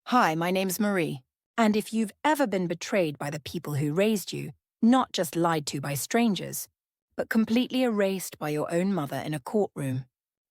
Hi, my name's Marie. And if you've ever been betrayed by the people who raised you, not just lied to by strangers, but completely erased by your own mother in a courtroom,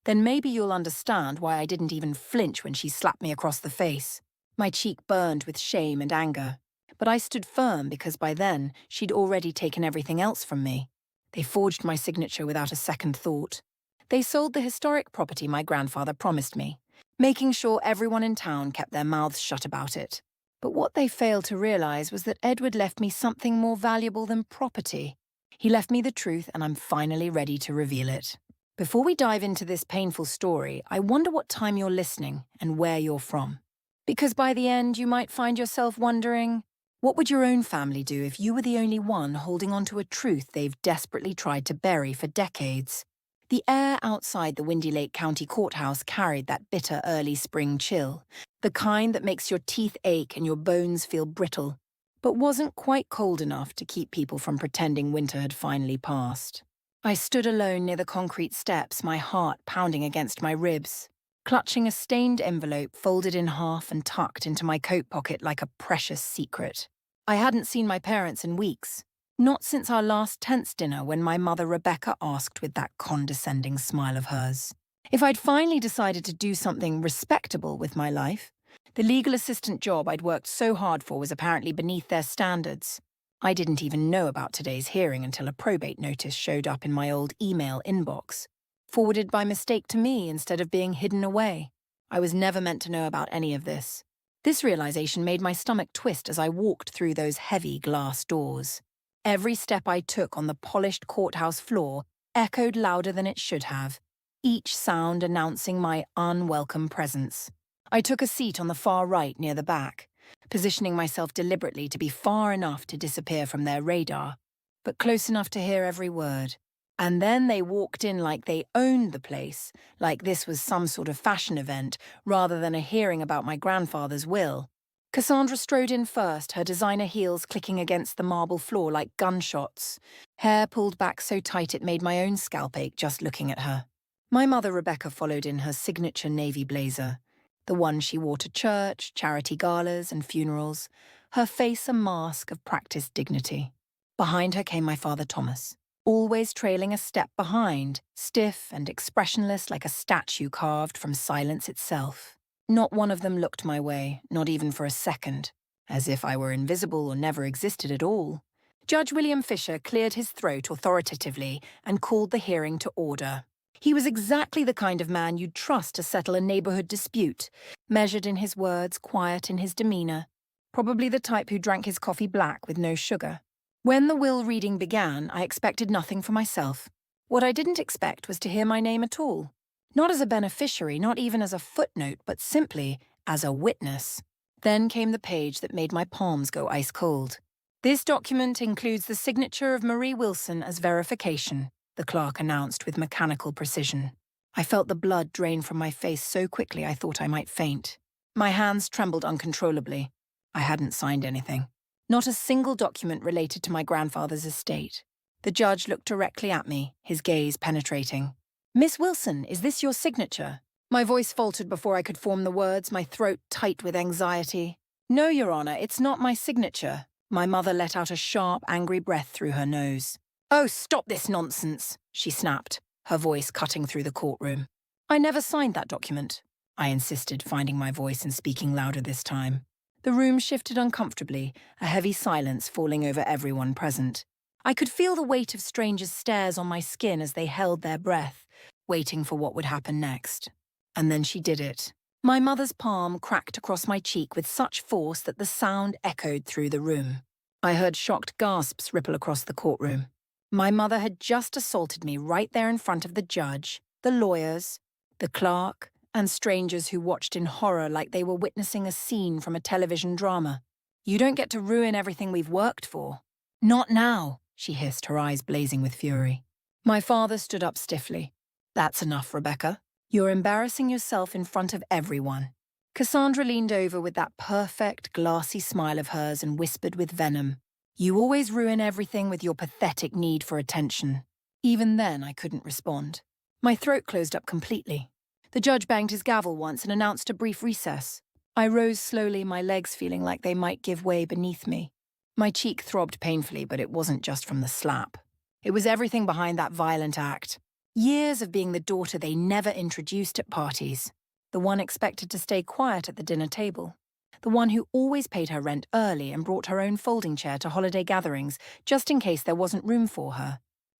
then maybe you'll understand why I didn't even flinch when she slapped me across the face. My cheek burned with shame and anger. But I stood firm because by then she'd already taken everything else from me. They forged my signature without a second thought. They sold the historic property my grandfather promised me, making sure everyone in town kept their mouths shut about it. But what they failed to realize was that Edward left me something more valuable than property. He left me the truth, and I'm finally ready to reveal it. Before we dive into this painful story, I wonder what time you're listening and where you're from. Because by the end, you might find yourself wondering, what would your own family do if you were the only one holding on to a truth they've desperately tried to bury for decades? The air outside the Windy Lake County Courthouse carried that bitter early spring chill, the kind that makes your teeth ache and your bones feel brittle, but wasn't quite cold enough to keep people from pretending winter had finally passed. I stood alone near the concrete steps, my heart pounding against my ribs, clutching a stained envelope folded in half and tucked into my coat pocket like a precious secret. I hadn't seen my parents in weeks. Not since our last tense dinner when my mother Rebecca asked with that condescending smile of hers if I'd finally decided to do something respectable with my life. The legal assistant job I'd worked so hard for was apparently beneath their standards. I didn't even know about today's hearing until a probate notice showed up in my old email inbox, forwarded by mistake to me instead of being hidden away. I was never meant to know about any of this. This realization made my stomach twist as I walked through those heavy glass doors. Every step I took on the polished courthouse floor echoed louder than it should have, each sound announcing my unwelcome presence. I took a seat on the far right near the back, positioning myself deliberately to be far enough to disappear from their radar, but close enough to hear every word. And then they walked in like they owned the place, like this was some sort of fashion event rather than a hearing about my grandfather's will. Cassandra strode in first, her designer heels clicking against the marble floor like gunshots, hair pulled back so tight it made my own scalp ache just looking at her. My mother Rebecca followed in her signature navy blazer, the one she wore to church, charity galas, and funerals, her face a mask of practiced dignity. Behind her came my father Thomas, always trailing a step behind, stiff and expressionless like a statue carved from silence itself. Not one of them looked my way, not even for a second, as if I were invisible or never existed at all. Judge William Fisher cleared his throat authoritatively and called the hearing to order. He was exactly the kind of man you'd trust to settle a neighborhood dispute, measured in his words, quiet in his demeanor, probably the type who drank his coffee black with no sugar. When the will reading began, I expected nothing for myself. What I didn't expect was to hear my name at all. Not as a beneficiary, not even as a footnote, but simply as a witness. Then came the page that made my palms go ice cold. This document includes the signature of Marie Wilson as verification, the clerk announced with mechanical precision. I felt the blood drain from my face so quickly I thought I might faint. My hands trembled uncontrollably. I hadn't signed anything. Not a single document related to my grandfather's estate. The judge looked directly at me, his gaze penetrating. "Miss Wilson, is this your signature?" My voice faltered before I could form the words, my throat tight with anxiety. "No, Your Honor, it's not my signature." My mother let out a sharp, angry breath through her nose. "Oh, stop this nonsense," she snapped, her voice cutting through the courtroom. "I never signed that document," I insisted, finding my voice and speaking louder this time. The room shifted uncomfortably, a heavy silence falling over everyone present. I could feel the weight of strangers' stares on my skin as they held their breath, waiting for what would happen next. And then she did it. My mother's palm cracked across my cheek with such force that the sound echoed through the room. I heard shocked gasps ripple across the courtroom. My mother had just assaulted me right there in front of the judge, the lawyers, the clerk, and strangers who watched in horror like they were witnessing a scene from a television drama. "You don't get to ruin everything we've worked for." "Not now," she hissed, her eyes blazing with fury. My father stood up stiffly. "That's enough, Rebecca. You're embarrassing yourself in front of everyone." Cassandra leaned over with that perfect, glassy smile of hers and whispered with venom, "You always ruin everything with your pathetic need for attention." Even then, I couldn't respond. My throat closed up completely. The judge banged his gavel once and announced a brief recess. I rose slowly, my legs feeling like they might give way beneath me. My cheek throbbed painfully, but it wasn't just from the slap. It was everything behind that violent act. Years of being the daughter they never introduced at parties. The one expected to stay quiet at the dinner table. The one who always paid her rent early and brought her own folding chair to holiday gatherings, just in case there wasn't room for her.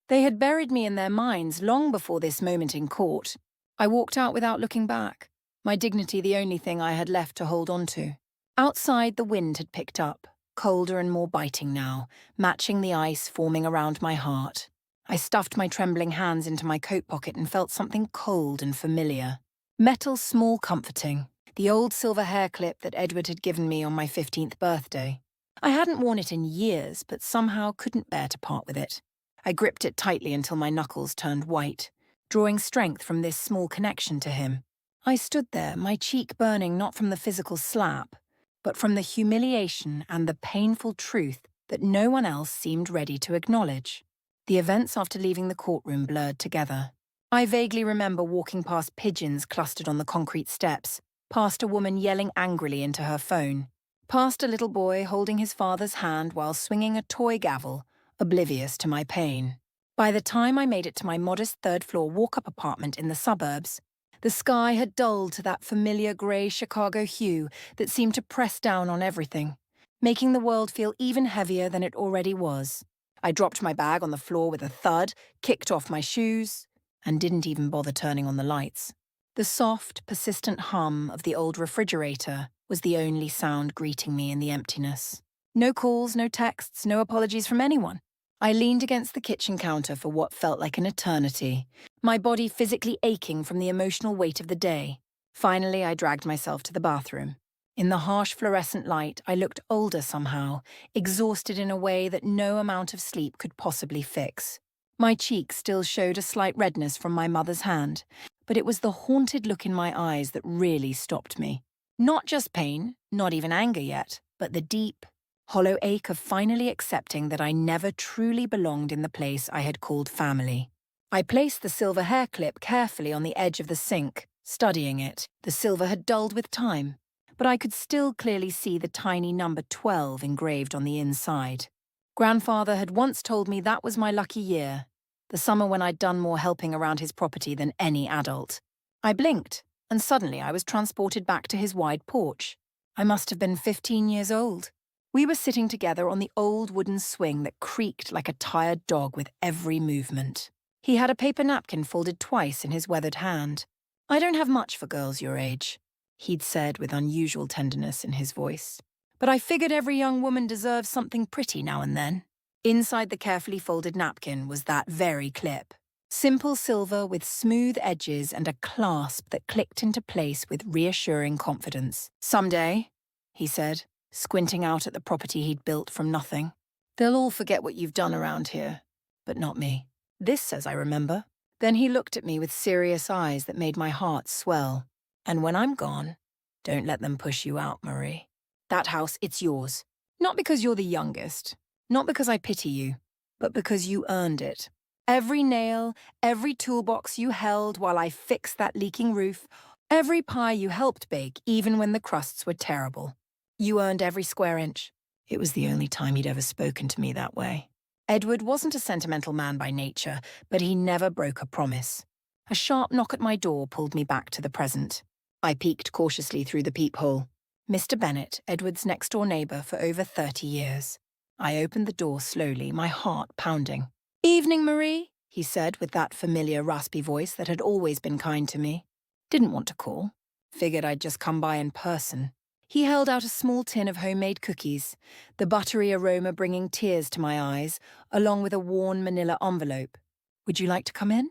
They had buried me in their minds long before this moment in court. I walked out without looking back, my dignity the only thing I had left to hold on to. Outside, the wind had picked up, colder and more biting now, matching the ice forming around my heart. I stuffed my trembling hands into my coat pocket and felt something cold and familiar. Metal small comforting, the old silver hair clip that Edward had given me on my 15th birthday. I hadn't worn it in years, but somehow couldn't bear to part with it. I gripped it tightly until my knuckles turned white, drawing strength from this small connection to him. I stood there, my cheek burning not from the physical slap, but from the humiliation and the painful truth that no one else seemed ready to acknowledge. The events after leaving the courtroom blurred together. I vaguely remember walking past pigeons clustered on the concrete steps, past a woman yelling angrily into her phone, past a little boy holding his father's hand while swinging a toy gavel, oblivious to my pain. By the time I made it to my modest third-floor walk-up apartment in the suburbs, the sky had dulled to that familiar grey Chicago hue that seemed to press down on everything, making the world feel even heavier than it already was. I dropped my bag on the floor with a thud, kicked off my shoes, and didn't even bother turning on the lights. The soft, persistent hum of the old refrigerator was the only sound greeting me in the emptiness. No calls, no texts, no apologies from anyone. I leaned against the kitchen counter for what felt like an eternity, my body physically aching from the emotional weight of the day. Finally, I dragged myself to the bathroom. In the harsh fluorescent light, I looked older somehow, exhausted in a way that no amount of sleep could possibly fix. My cheeks still showed a slight redness from my mother's hand, but it was the haunted look in my eyes that really stopped me. Not just pain, not even anger yet, but the deep, hollow ache of finally accepting that I never truly belonged in the place I had called family. I placed the silver hair clip carefully on the edge of the sink, studying it. The silver had dulled with time, but I could still clearly see the tiny number 12 engraved on the inside. Grandfather had once told me that was my lucky year, the summer when I'd done more helping around his property than any adult. I blinked, and suddenly I was transported back to his wide porch. I must have been 15 years old. We were sitting together on the old wooden swing that creaked like a tired dog with every movement. He had a paper napkin folded twice in his weathered hand. "I don't have much for girls your age," he'd said with unusual tenderness in his voice. "But I figured every young woman deserves something pretty now and then." Inside the carefully folded napkin was that very clip. Simple silver with smooth edges and a clasp that clicked into place with reassuring confidence. "Someday," he said, squinting out at the property he'd built from nothing, "they'll all forget what you've done around here, but not me. This says I remember." Then he looked at me with serious eyes that made my heart swell. "And when I'm gone, don't let them push you out, Marie. That house, it's yours. Not because you're the youngest, not because I pity you, but because you earned it. Every nail, every toolbox you held while I fixed that leaking roof, every pie you helped bake even when the crusts were terrible. You earned every square inch." It was the only time he'd ever spoken to me that way. Edward wasn't a sentimental man by nature, but he never broke a promise. A sharp knock at my door pulled me back to the present. I peeked cautiously through the peephole. Mr. Bennett, Edward's next-door neighbour for over 30 years. I opened the door slowly, my heart pounding. "Evening, Marie," he said with that familiar raspy voice that had always been kind to me. Didn't want to call. Figured I'd just come by in person. He held out a small tin of homemade cookies, the buttery aroma bringing tears to my eyes, along with a worn manila envelope. "Would you like to come in?"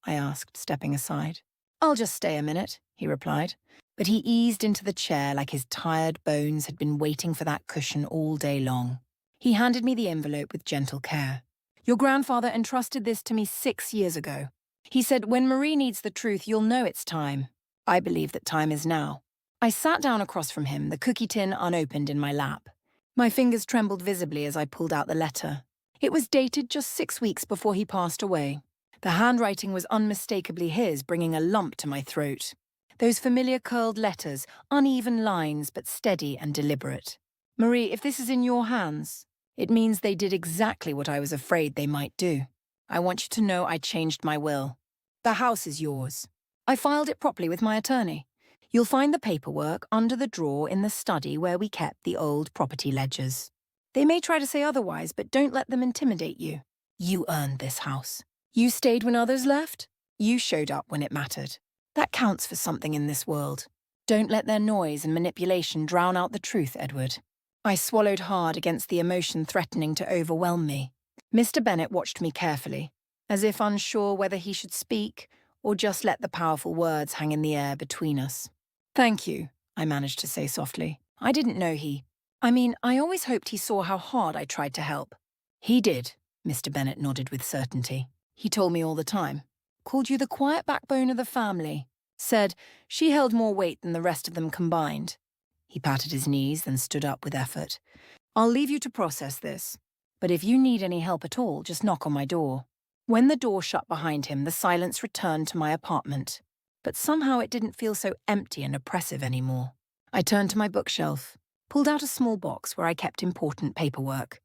I asked, stepping aside. "I'll just stay a minute," he replied. But he eased into the chair like his tired bones had been waiting for that cushion all day long. He handed me the envelope with gentle care. "Your grandfather entrusted this to me 6 years ago. He said, when Marie needs the truth, you'll know it's time. I believe that time is now." I sat down across from him, the cookie tin unopened in my lap. My fingers trembled visibly as I pulled out the letter. It was dated just 6 weeks before he passed away. The handwriting was unmistakably his, bringing a lump to my throat. Those familiar curled letters, uneven lines but steady and deliberate. Marie, if this is in your hands, it means they did exactly what I was afraid they might do. I want you to know I changed my will. The house is yours. I filed it properly with my attorney. You'll find the paperwork under the drawer in the study where we kept the old property ledgers. They may try to say otherwise, but don't let them intimidate you. You earned this house. You stayed when others left. You showed up when it mattered. That counts for something in this world. Don't let their noise and manipulation drown out the truth, Edward. I swallowed hard against the emotion threatening to overwhelm me. Mr. Bennet watched me carefully, as if unsure whether he should speak or just let the powerful words hang in the air between us. Thank you, I managed to say softly. I didn't know I always hoped he saw how hard I tried to help. He did, Mr. Bennet nodded with certainty. He told me all the time. Called you the quiet backbone of the family. Said she held more weight than the rest of them combined. He patted his knees, then stood up with effort. I'll leave you to process this, but if you need any help at all, just knock on my door. When the door shut behind him, the silence returned to my apartment. But somehow it didn't feel so empty and oppressive anymore. I turned to my bookshelf, pulled out a small box where I kept important paperwork.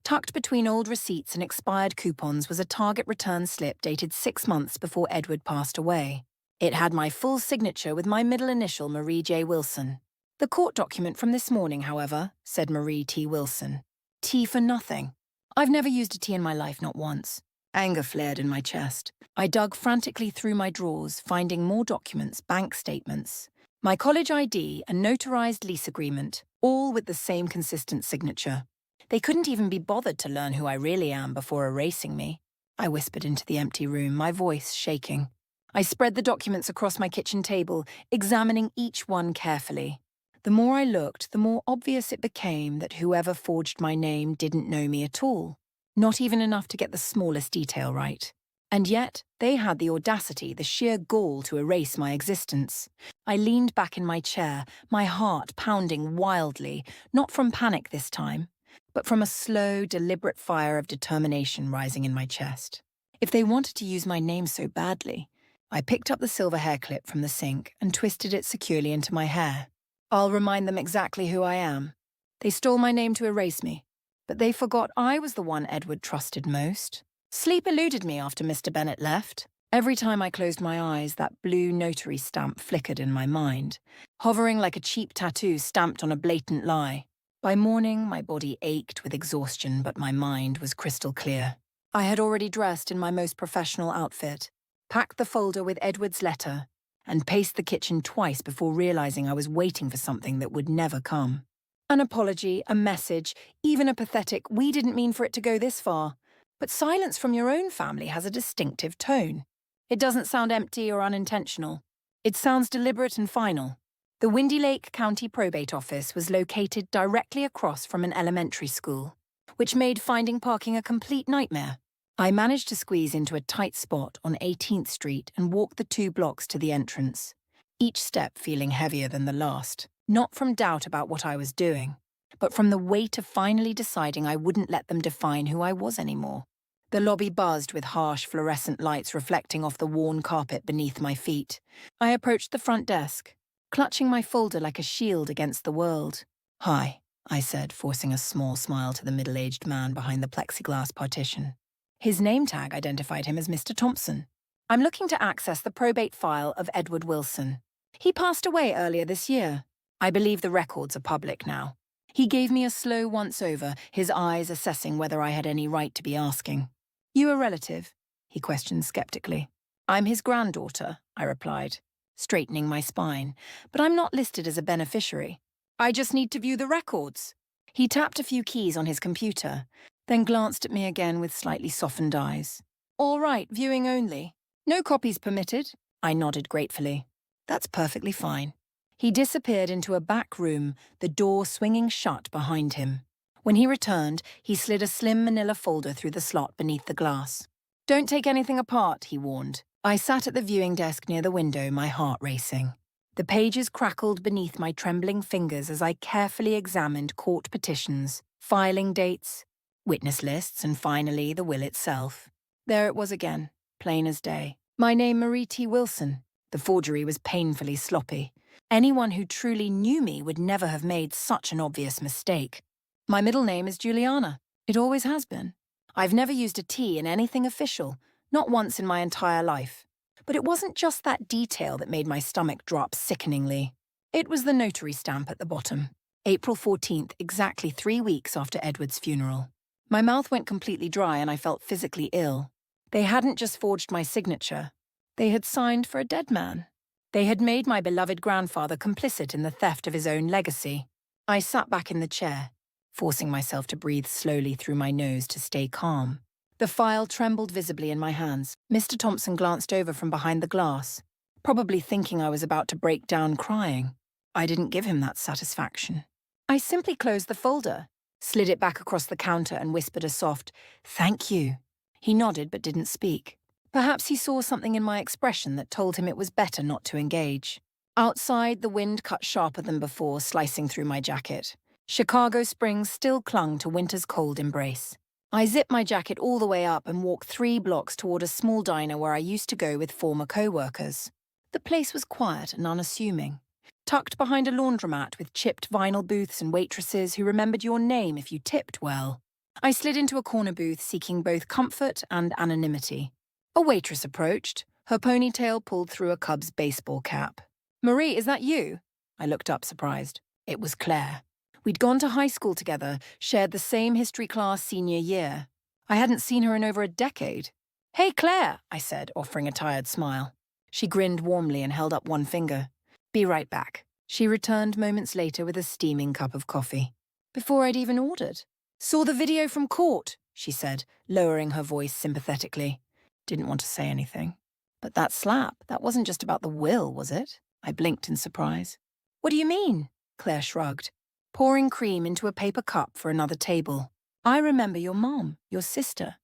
Tucked between old receipts and expired coupons was a Target return slip dated 6 months before Edward passed away. It had my full signature with my middle initial, Marie J. Wilson. The court document from this morning, however, said Marie T. Wilson. T for nothing. I've never used a T in my life, not once. Anger flared in my chest. I dug frantically through my drawers, finding more documents, bank statements, my college ID, a notarized lease agreement, all with the same consistent signature. They couldn't even be bothered to learn who I really am before erasing me. I whispered into the empty room, my voice shaking. I spread the documents across my kitchen table, examining each one carefully. The more I looked, the more obvious it became that whoever forged my name didn't know me at all, not even enough to get the smallest detail right. And yet, they had the audacity, the sheer gall to erase my existence. I leaned back in my chair, my heart pounding wildly, not from panic this time, but from a slow, deliberate fire of determination rising in my chest. If they wanted to use my name so badly, I picked up the silver hair clip from the sink and twisted it securely into my hair. I'll remind them exactly who I am. They stole my name to erase me, but they forgot I was the one Edward trusted most. Sleep eluded me after Mr. Bennet left. Every time I closed my eyes, that blue notary stamp flickered in my mind, hovering like a cheap tattoo stamped on a blatant lie. By morning, my body ached with exhaustion, but my mind was crystal clear. I had already dressed in my most professional outfit, packed the folder with Edward's letter, and paced the kitchen twice before realizing I was waiting for something that would never come. An apology, a message, even a pathetic, "We didn't mean for it to go this far." But silence from your own family has a distinctive tone. It doesn't sound empty or unintentional. It sounds deliberate and final. The Windy Lake County Probate Office was located directly across from an elementary school, which made finding parking a complete nightmare. I managed to squeeze into a tight spot on 18th Street and walk the 2 blocks to the entrance, each step feeling heavier than the last, not from doubt about what I was doing, but from the weight of finally deciding I wouldn't let them define who I was anymore. The lobby buzzed with harsh fluorescent lights reflecting off the worn carpet beneath my feet. I approached the front desk, clutching my folder like a shield against the world. "Hi," I said, forcing a small smile to the middle-aged man behind the plexiglass partition. His name tag identified him as Mr. Thompson. "I'm looking to access the probate file of Edward Wilson. He passed away earlier this year. I believe the records are public now." He gave me a slow once-over, his eyes assessing whether I had any right to be asking. "You a relative?" he questioned skeptically. "I'm his granddaughter," I replied, straightening my spine, "but I'm not listed as a beneficiary. I just need to view the records." He tapped a few keys on his computer, then glanced at me again with slightly softened eyes. "All right, viewing only. No copies permitted." I nodded gratefully. "That's perfectly fine." He disappeared into a back room, the door swinging shut behind him. When he returned, he slid a slim manila folder through the slot beneath the glass. "Don't take anything apart," he warned. I sat at the viewing desk near the window, my heart racing. The pages crackled beneath my trembling fingers as I carefully examined court petitions, filing dates, witness lists, and finally the will itself. There it was again, plain as day. My name, Marie T. Wilson. The forgery was painfully sloppy. Anyone who truly knew me would never have made such an obvious mistake. My middle name is Juliana. It always has been. I've never used a T in anything official, not once in my entire life. But it wasn't just that detail that made my stomach drop sickeningly. It was the notary stamp at the bottom. April 14th, exactly 3 weeks after Edward's funeral. My mouth went completely dry and I felt physically ill. They hadn't just forged my signature. They had signed for a dead man. They had made my beloved grandfather complicit in the theft of his own legacy. I sat back in the chair, forcing myself to breathe slowly through my nose to stay calm. The file trembled visibly in my hands. Mr. Thompson glanced over from behind the glass, probably thinking I was about to break down crying. I didn't give him that satisfaction. I simply closed the folder, slid it back across the counter and whispered a soft, "Thank you." He nodded but didn't speak. Perhaps he saw something in my expression that told him it was better not to engage. Outside, the wind cut sharper than before, slicing through my jacket. Chicago Springs still clung to winter's cold embrace. I zipped my jacket all the way up and walked 3 blocks toward a small diner where I used to go with former co-workers. The place was quiet and unassuming, tucked behind a laundromat with chipped vinyl booths and waitresses who remembered your name if you tipped well. I slid into a corner booth seeking both comfort and anonymity. A waitress approached, her ponytail pulled through a Cubs baseball cap. "Marie, is that you?" I looked up surprised. It was Claire. We'd gone to high school together, shared the same history class senior year. I hadn't seen her in over a decade. "Hey, Claire," I said, offering a tired smile. She grinned warmly and held up one finger. "Be right back." She returned moments later with a steaming cup of coffee. Before I'd even ordered. "Saw the video from court," she said, lowering her voice sympathetically. Didn't want to say anything. But that slap, that wasn't just about the will, was it? I blinked in surprise. "What do you mean?" Claire shrugged, pouring cream into a paper cup for another table. "I remember your mom, your sister.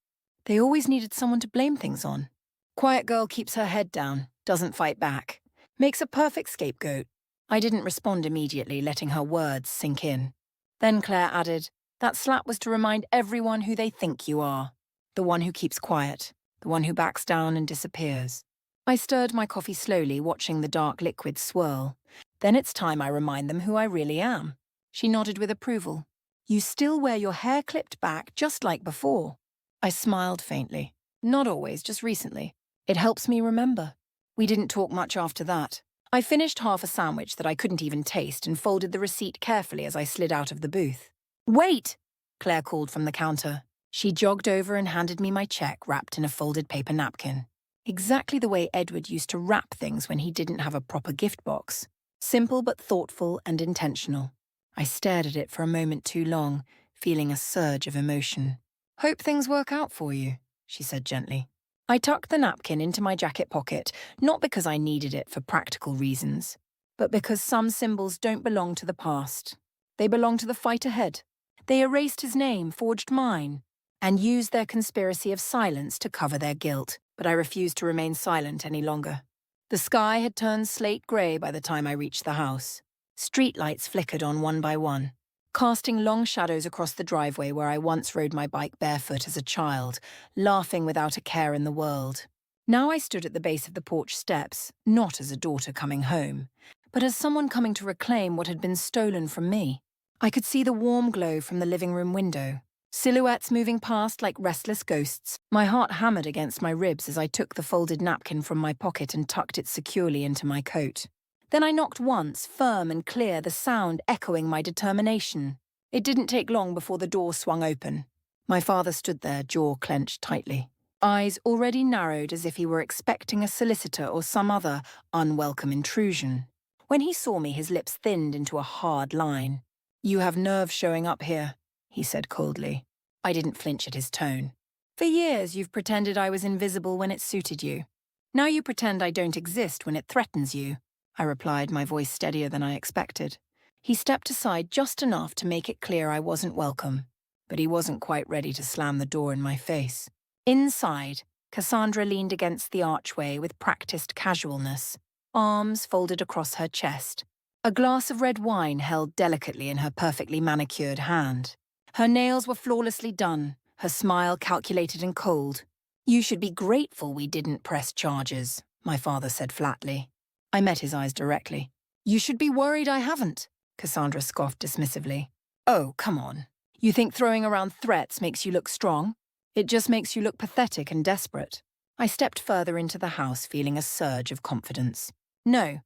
They always needed someone to blame things on. Quiet girl keeps her head down, doesn't fight back. Makes a perfect scapegoat." I didn't respond immediately, letting her words sink in. Then Claire added, "That slap was to remind everyone who they think you are. The one who keeps quiet. The one who backs down and disappears." I stirred my coffee slowly, watching the dark liquid swirl. "Then it's time I remind them who I really am." She nodded with approval. "You still wear your hair clipped back just like before." I smiled faintly. "Not always, just recently. It helps me remember." We didn't talk much after that. I finished half a sandwich that I couldn't even taste and folded the receipt carefully as I slid out of the booth. "Wait!" Claire called from the counter. She jogged over and handed me my check wrapped in a folded paper napkin. Exactly the way Edward used to wrap things when he didn't have a proper gift box. Simple but thoughtful and intentional. I stared at it for a moment too long, feeling a surge of emotion. "Hope things work out for you," she said gently. I tucked the napkin into my jacket pocket, not because I needed it for practical reasons, but because some symbols don't belong to the past. They belong to the fight ahead. They erased his name, forged mine, and used their conspiracy of silence to cover their guilt, but I refused to remain silent any longer. The sky had turned slate grey by the time I reached the house. Streetlights flickered on one by one, casting long shadows across the driveway where I once rode my bike barefoot as a child, laughing without a care in the world. Now I stood at the base of the porch steps, not as a daughter coming home, but as someone coming to reclaim what had been stolen from me. I could see the warm glow from the living room window, silhouettes moving past like restless ghosts. My heart hammered against my ribs as I took the folded napkin from my pocket and tucked it securely into my coat. Then I knocked once, firm and clear, the sound echoing my determination. It didn't take long before the door swung open. My father stood there, jaw clenched tightly, eyes already narrowed as if he were expecting a solicitor or some other unwelcome intrusion. When he saw me, his lips thinned into a hard line. "You have nerve showing up here," he said coldly. I didn't flinch at his tone. "For years you've pretended I was invisible when it suited you. Now you pretend I don't exist when it threatens you," I replied, my voice steadier than I expected. He stepped aside just enough to make it clear I wasn't welcome, but he wasn't quite ready to slam the door in my face. Inside, Cassandra leaned against the archway with practiced casualness, arms folded across her chest, a glass of red wine held delicately in her perfectly manicured hand. Her nails were flawlessly done, her smile calculated and cold. "You should be grateful we didn't press charges," my father said flatly. I met his eyes directly. You should be worried I haven't, Cassandra scoffed dismissively. Oh, come on. You think throwing around threats makes you look strong? It just makes you look pathetic and desperate. I stepped further into the house, feeling a surge of confidence. No.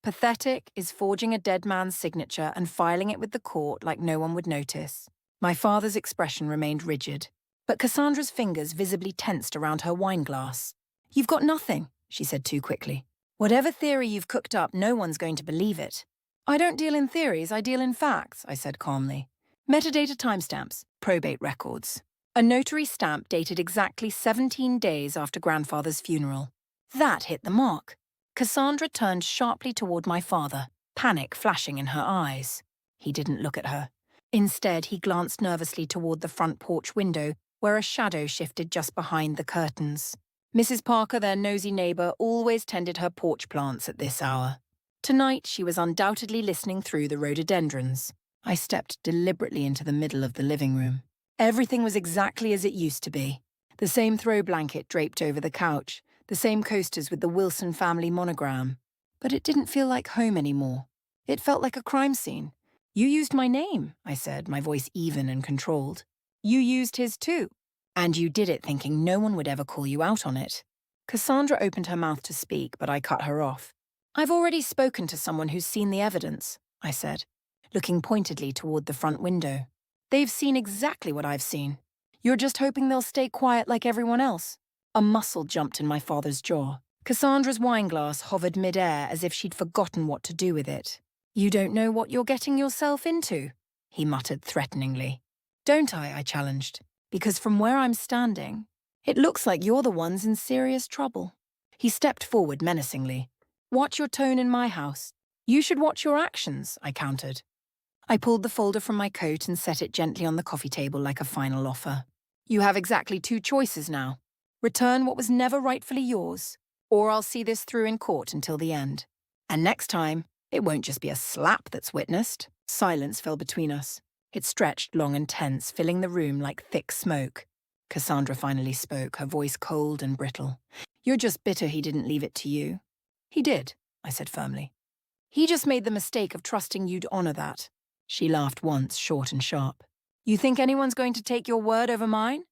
Pathetic is forging a dead man's signature and filing it with the court like no one would notice. My father's expression remained rigid, but Cassandra's fingers visibly tensed around her wine glass. You've got nothing, she said too quickly. Whatever theory you've cooked up, no one's going to believe it. I don't deal in theories, I deal in facts, I said calmly. Metadata timestamps, probate records. A notary stamp dated exactly 17 days after grandfather's funeral. That hit the mark. Cassandra turned sharply toward my father, panic flashing in her eyes. He didn't look at her. Instead, he glanced nervously toward the front porch window, where a shadow shifted just behind the curtains. Mrs. Parker, their nosy neighbor, always tended her porch plants at this hour. Tonight, she was undoubtedly listening through the rhododendrons. I stepped deliberately into the middle of the living room. Everything was exactly as it used to be. The same throw blanket draped over the couch, the same coasters with the Wilson family monogram. But it didn't feel like home anymore. It felt like a crime scene. You used my name, I said, my voice even and controlled. You used his too. And you did it thinking no one would ever call you out on it. Cassandra opened her mouth to speak, but I cut her off. I've already spoken to someone who's seen the evidence, I said, looking pointedly toward the front window. They've seen exactly what I've seen. You're just hoping they'll stay quiet like everyone else. A muscle jumped in my father's jaw. Cassandra's wineglass hovered mid-air as if she'd forgotten what to do with it. You don't know what you're getting yourself into, he muttered threateningly. Don't I challenged. Because from where I'm standing, it looks like you're the ones in serious trouble. He stepped forward menacingly. Watch your tone in my house. You should watch your actions, I countered. I pulled the folder from my coat and set it gently on the coffee table like a final offer. You have exactly 2 choices now. Return what was never rightfully yours, or I'll see this through in court until the end. And next time, it won't just be a slap that's witnessed. Silence fell between us. It stretched long and tense, filling the room like thick smoke. Cassandra finally spoke, her voice cold and brittle. You're just bitter he didn't leave it to you. He did, I said firmly. He just made the mistake of trusting you'd honor that. She laughed once, short and sharp. You think anyone's going to take your word over mine?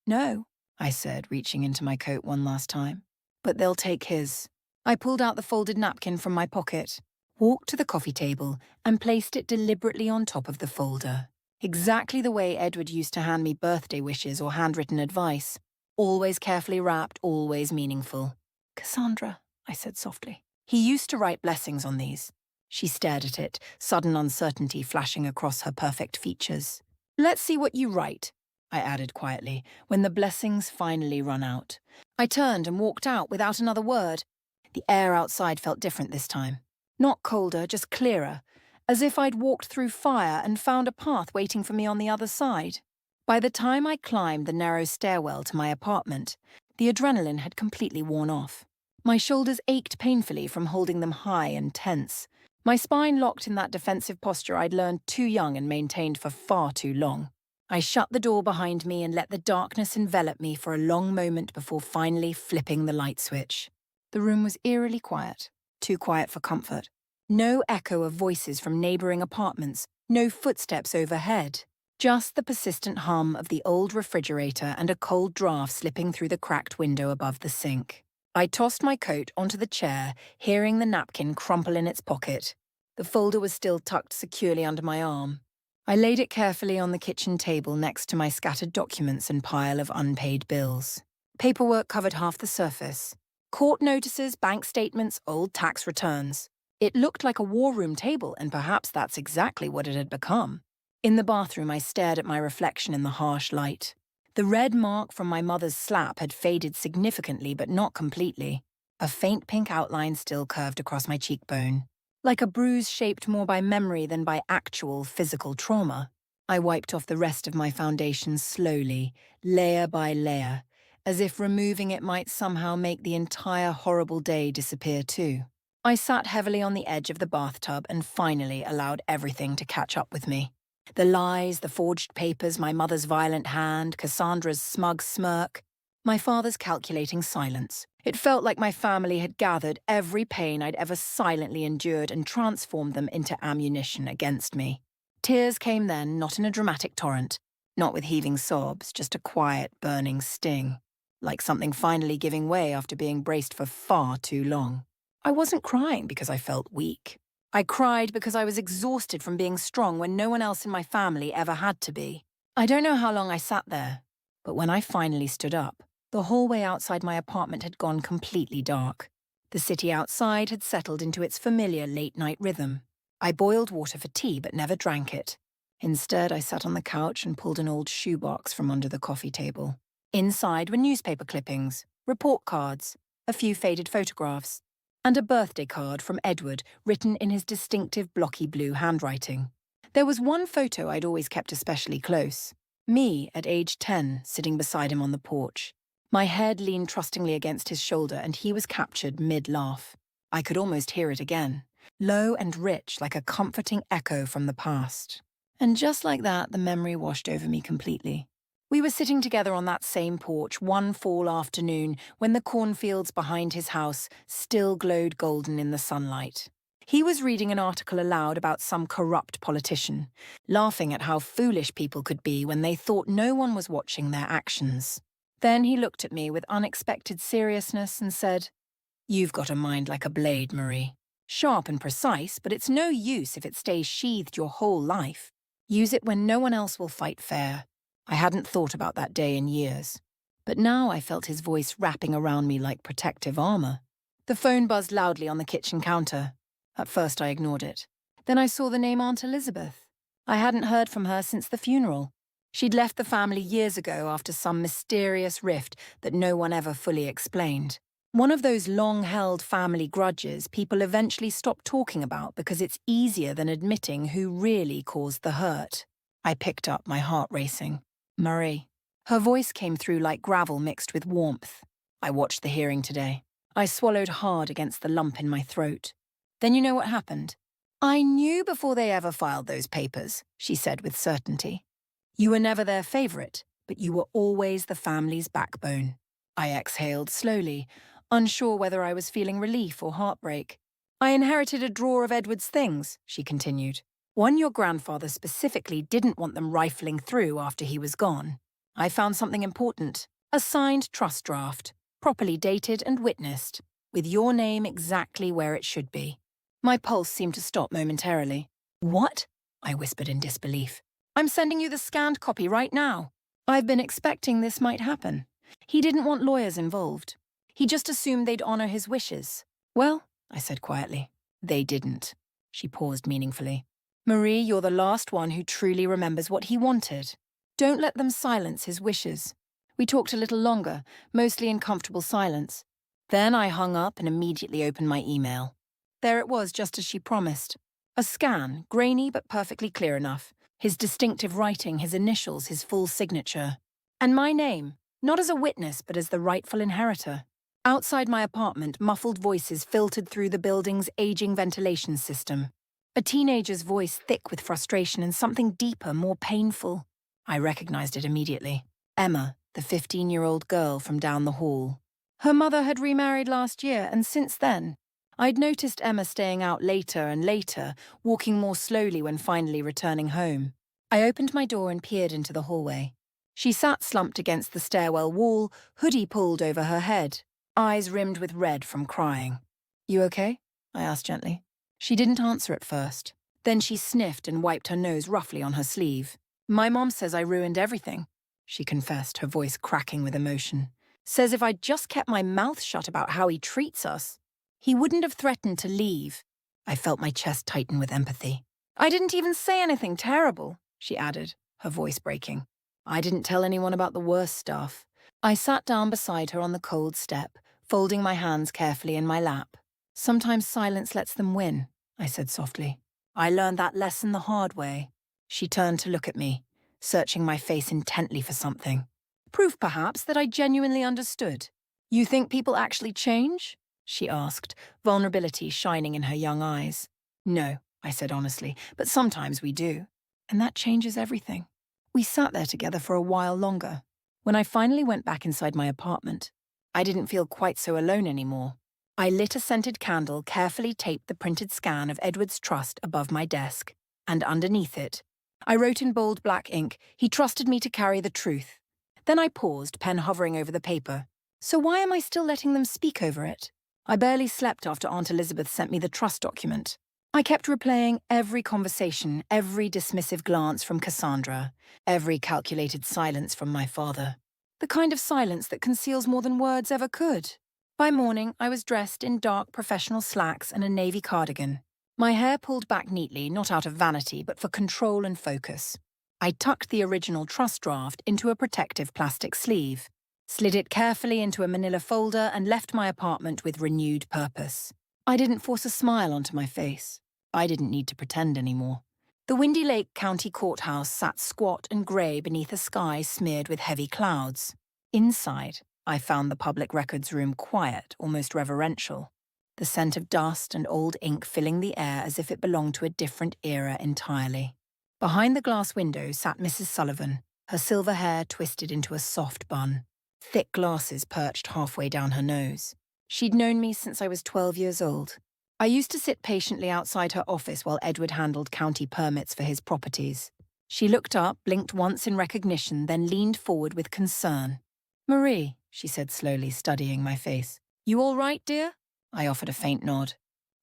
No, I said, reaching into my coat one last time. But they'll take his. I pulled out the folded napkin from my pocket, walked to the coffee table, and placed it deliberately on top of the folder. Exactly the way Edward used to hand me birthday wishes or handwritten advice. Always carefully wrapped, always meaningful. Cassandra, I said softly. He used to write blessings on these. She stared at it, sudden uncertainty flashing across her perfect features. Let's see what you write, I added quietly, when the blessings finally run out. I turned and walked out without another word. The air outside felt different this time. Not colder, just clearer, as if I'd walked through fire and found a path waiting for me on the other side. By the time I climbed the narrow stairwell to my apartment, the adrenaline had completely worn off. My shoulders ached painfully from holding them high and tense. My spine locked in that defensive posture I'd learned too young and maintained for far too long. I shut the door behind me and let the darkness envelop me for a long moment before finally flipping the light switch. The room was eerily quiet, too quiet for comfort. No echo of voices from neighboring apartments, no footsteps overhead. Just the persistent hum of the old refrigerator and a cold draft slipping through the cracked window above the sink. I tossed my coat onto the chair, hearing the napkin crumple in its pocket. The folder was still tucked securely under my arm. I laid it carefully on the kitchen table next to my scattered documents and pile of unpaid bills. Paperwork covered half the surface. Court notices, bank statements, old tax returns. It looked like a war room table, and perhaps that's exactly what it had become. In the bathroom, I stared at my reflection in the harsh light. The red mark from my mother's slap had faded significantly, but not completely. A faint pink outline still curved across my cheekbone, like a bruise shaped more by memory than by actual physical trauma. I wiped off the rest of my foundation slowly, layer by layer, as if removing it might somehow make the entire horrible day disappear too. I sat heavily on the edge of the bathtub and finally allowed everything to catch up with me. The lies, the forged papers, my mother's violent hand, Cassandra's smug smirk. My father's calculating silence. It felt like my family had gathered every pain I'd ever silently endured and transformed them into ammunition against me. Tears came then, not in a dramatic torrent, not with heaving sobs, just a quiet, burning sting, like something finally giving way after being braced for far too long. I wasn't crying because I felt weak. I cried because I was exhausted from being strong when no one else in my family ever had to be. I don't know how long I sat there, but when I finally stood up, the hallway outside my apartment had gone completely dark. The city outside had settled into its familiar late-night rhythm. I boiled water for tea but never drank it. Instead, I sat on the couch and pulled an old shoebox from under the coffee table. Inside were newspaper clippings, report cards, a few faded photographs, and a birthday card from Edward written in his distinctive blocky blue handwriting. There was one photo I'd always kept especially close. Me, at age 10, sitting beside him on the porch. My head leaned trustingly against his shoulder and he was captured mid-laugh. I could almost hear it again, low and rich like a comforting echo from the past. And just like that, the memory washed over me completely. We were sitting together on that same porch one fall afternoon when the cornfields behind his house still glowed golden in the sunlight. He was reading an article aloud about some corrupt politician, laughing at how foolish people could be when they thought no one was watching their actions. Then he looked at me with unexpected seriousness and said, "You've got a mind like a blade, Marie. Sharp and precise, but it's no use if it stays sheathed your whole life. Use it when no one else will fight fair." I hadn't thought about that day in years, but now I felt his voice wrapping around me like protective armor. The phone buzzed loudly on the kitchen counter. At first I ignored it. Then I saw the name Aunt Elizabeth. I hadn't heard from her since the funeral. She'd left the family years ago after some mysterious rift that no one ever fully explained. One of those long-held family grudges people eventually stop talking about because it's easier than admitting who really caused the hurt. I picked up, my heart racing. Marie. Her voice came through like gravel mixed with warmth. I watched the hearing today. I swallowed hard against the lump in my throat. Then you know what happened? "I knew before they ever filed those papers," she said with certainty. "You were never their favorite, but you were always the family's backbone." I exhaled slowly, unsure whether I was feeling relief or heartbreak. "I inherited a drawer of Edward's things," she continued. "One your grandfather specifically didn't want them rifling through after he was gone. I found something important, a signed trust draft, properly dated and witnessed, with your name exactly where it should be." My pulse seemed to stop momentarily. "What?" I whispered in disbelief. "I'm sending you the scanned copy right now." I've been expecting this might happen. He didn't want lawyers involved. He just assumed they'd honor his wishes. "Well," I said quietly, "they didn't." She paused meaningfully. "Marie, you're the last one who truly remembers what he wanted. Don't let them silence his wishes." We talked a little longer, mostly in comfortable silence. Then I hung up and immediately opened my email. There it was, just as she promised. A scan, grainy but perfectly clear enough. His distinctive writing, his initials, his full signature. And my name, not as a witness, but as the rightful inheritor. Outside my apartment, muffled voices filtered through the building's aging ventilation system. A teenager's voice thick with frustration and something deeper, more painful. I recognized it immediately. Emma, the 15-year-old girl from down the hall. Her mother had remarried last year, and since then, I'd noticed Emma staying out later and later, walking more slowly when finally returning home. I opened my door and peered into the hallway. She sat slumped against the stairwell wall, hoodie pulled over her head, eyes rimmed with red from crying. "You okay?" I asked gently. She didn't answer at first. Then she sniffed and wiped her nose roughly on her sleeve. "My mom says I ruined everything," she confessed, her voice cracking with emotion. "Says if I'd just kept my mouth shut about how he treats us, he wouldn't have threatened to leave." I felt my chest tighten with empathy. "I didn't even say anything terrible," she added, her voice breaking. "I didn't tell anyone about the worst stuff." I sat down beside her on the cold step, folding my hands carefully in my lap. "Sometimes silence lets them win," I said softly. "I learned that lesson the hard way." She turned to look at me, searching my face intently for something. Proof, perhaps, that I genuinely understood. "You think people actually change?" she asked, vulnerability shining in her young eyes. "No," I said honestly, "but sometimes we do. And that changes everything." We sat there together for a while longer. When I finally went back inside my apartment, I didn't feel quite so alone anymore. I lit a scented candle, carefully taped the printed scan of Edward's trust above my desk, and underneath it, I wrote in bold black ink, "He trusted me to carry the truth." Then I paused, pen hovering over the paper. So why am I still letting them speak over it? I barely slept after Aunt Elizabeth sent me the trust document. I kept replaying every conversation, every dismissive glance from Cassandra, every calculated silence from my father. The kind of silence that conceals more than words ever could. By morning, I was dressed in dark professional slacks and a navy cardigan. My hair pulled back neatly, not out of vanity, but for control and focus. I tucked the original trust draft into a protective plastic sleeve, slid it carefully into a manila folder, and left my apartment with renewed purpose. I didn't force a smile onto my face. I didn't need to pretend anymore. The Windy Lake County Courthouse sat squat and grey beneath a sky smeared with heavy clouds. Inside, I found the public records room quiet, almost reverential, the scent of dust and old ink filling the air as if it belonged to a different era entirely. Behind the glass window sat Mrs. Sullivan, her silver hair twisted into a soft bun, thick glasses perched halfway down her nose. She'd known me since I was 12 years old. I used to sit patiently outside her office while Edward handled county permits for his properties. She looked up, blinked once in recognition, then leaned forward with concern. "Marie," she said slowly, studying my face. "You all right, dear?" I offered a faint nod.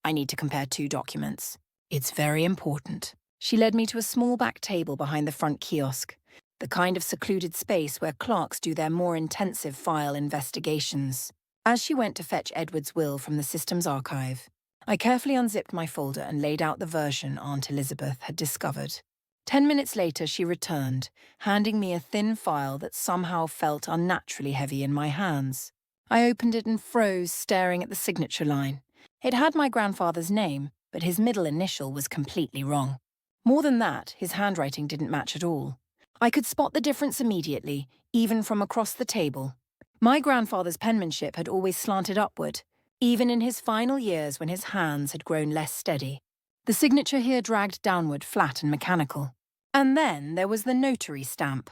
"I need to compare two documents. It's very important." She led me to a small back table behind the front kiosk, the kind of secluded space where clerks do their more intensive file investigations. As she went to fetch Edward's will from the system's archive, I carefully unzipped my folder and laid out the version Aunt Elizabeth had discovered. 10 minutes later, she returned, handing me a thin file that somehow felt unnaturally heavy in my hands. I opened it and froze, staring at the signature line. It had my grandfather's name, but his middle initial was completely wrong. More than that, his handwriting didn't match at all. I could spot the difference immediately, even from across the table. My grandfather's penmanship had always slanted upward, even in his final years when his hands had grown less steady. The signature here dragged downward, flat and mechanical. And then there was the notary stamp.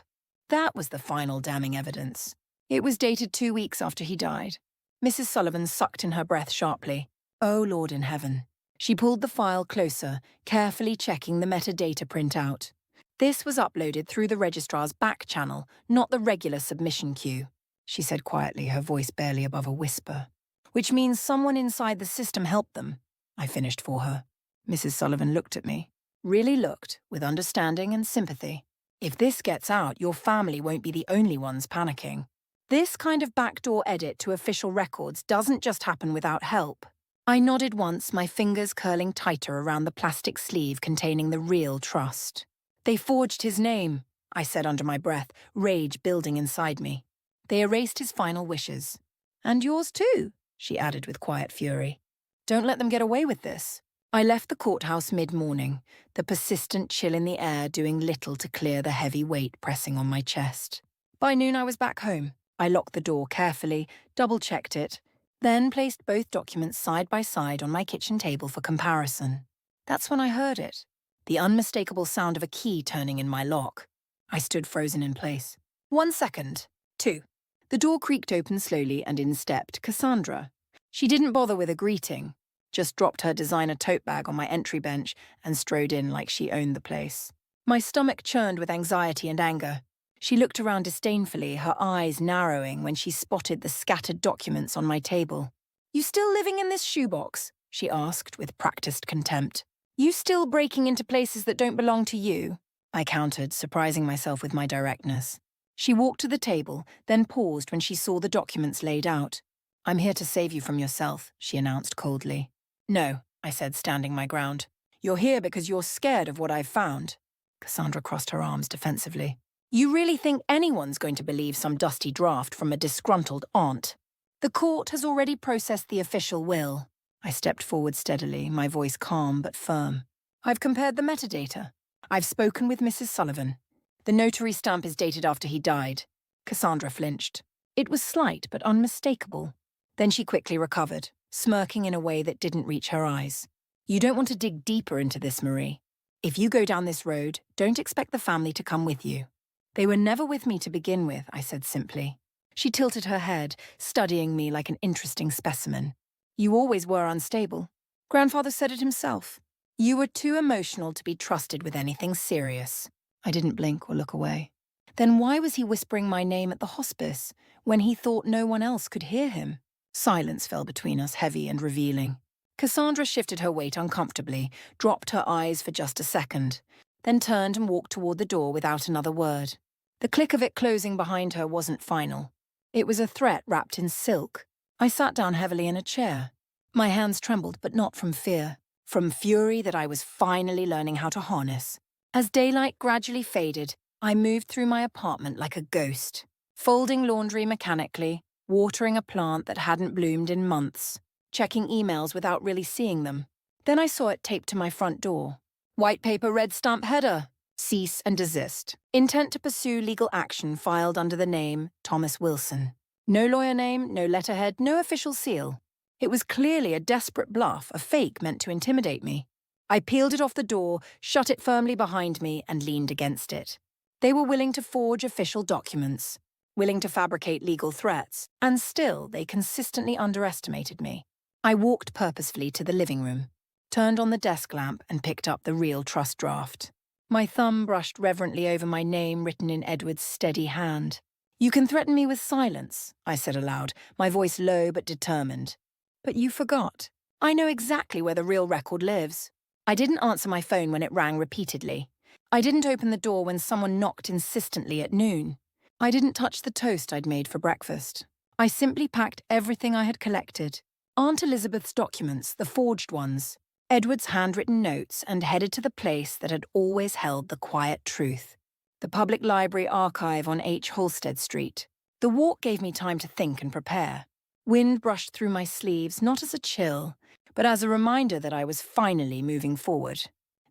That was the final damning evidence. It was dated 2 weeks after he died. Mrs. Sullivan sucked in her breath sharply. Oh, Lord in heaven. She pulled the file closer, carefully checking the metadata printout. This was uploaded through the registrar's back channel, not the regular submission queue, she said quietly, her voice barely above a whisper. Which means someone inside the system helped them, I finished for her. Mrs. Sullivan looked at me. Really looked, with understanding and sympathy. If this gets out, your family won't be the only ones panicking. This kind of backdoor edit to official records doesn't just happen without help. I nodded once, my fingers curling tighter around the plastic sleeve containing the real trust. They forged his name, I said under my breath, rage building inside me. They erased his final wishes. And yours too, she added with quiet fury. Don't let them get away with this. I left the courthouse mid-morning, the persistent chill in the air doing little to clear the heavy weight pressing on my chest. By noon I was back home. I locked the door carefully, double-checked it, then placed both documents side by side on my kitchen table for comparison. That's when I heard it, the unmistakable sound of a key turning in my lock. I stood frozen in place. 1 second. 2. The door creaked open slowly and in stepped Cassandra. She didn't bother with a greeting, just dropped her designer tote bag on my entry bench and strode in like she owned the place. My stomach churned with anxiety and anger. She looked around disdainfully, her eyes narrowing when she spotted the scattered documents on my table. "You still living in this shoebox?" she asked with practiced contempt. "You still breaking into places that don't belong to you?" I countered, surprising myself with my directness. She walked to the table, then paused when she saw the documents laid out. "I'm here to save you from yourself," she announced coldly. "No," I said, standing my ground. "You're here because you're scared of what I've found." Cassandra crossed her arms defensively. "You really think anyone's going to believe some dusty draft from a disgruntled aunt? The court has already processed the official will." I stepped forward steadily, my voice calm but firm. "I've compared the metadata. I've spoken with Mrs. Sullivan. The notary stamp is dated after he died." Cassandra flinched. It was slight but unmistakable. Then she quickly recovered, smirking in a way that didn't reach her eyes. "You don't want to dig deeper into this, Marie. If you go down this road, don't expect the family to come with you. They were never with me to begin with, I said simply. She tilted her head, studying me like an interesting specimen. You always were unstable. Grandfather said it himself. You were too emotional to be trusted with anything serious. I didn't blink or look away. Then why was he whispering my name at the hospice when he thought no one else could hear him? Silence fell between us, heavy and revealing. Cassandra shifted her weight uncomfortably, dropped her eyes for just a second, then turned and walked toward the door without another word. The click of it closing behind her wasn't final. It was a threat wrapped in silk. I sat down heavily in a chair. My hands trembled, but not from fear, from fury that I was finally learning how to harness. As daylight gradually faded, I moved through my apartment like a ghost, folding laundry mechanically, watering a plant that hadn't bloomed in months, checking emails without really seeing them. Then I saw it taped to my front door. White paper red stamp header. Cease and desist. Intent to pursue legal action filed under the name Thomas Wilson. No lawyer name, no letterhead, no official seal. It was clearly a desperate bluff, a fake meant to intimidate me. I peeled it off the door, shut it firmly behind me, and leaned against it. They were willing to forge official documents, willing to fabricate legal threats, and still they consistently underestimated me. I walked purposefully to the living room, turned on the desk lamp, and picked up the real trust draft. My thumb brushed reverently over my name written in Edward's steady hand. You can threaten me with silence, I said aloud, my voice low but determined. But you forgot. I know exactly where the real record lives. I didn't answer my phone when it rang repeatedly. I didn't open the door when someone knocked insistently at noon. I didn't touch the toast I'd made for breakfast. I simply packed everything I had collected. Aunt Elizabeth's documents, the forged ones, Edward's handwritten notes, and headed to the place that had always held the quiet truth. The Public Library Archive on H. Halstead Street. The walk gave me time to think and prepare. Wind brushed through my sleeves, not as a chill, but as a reminder that I was finally moving forward.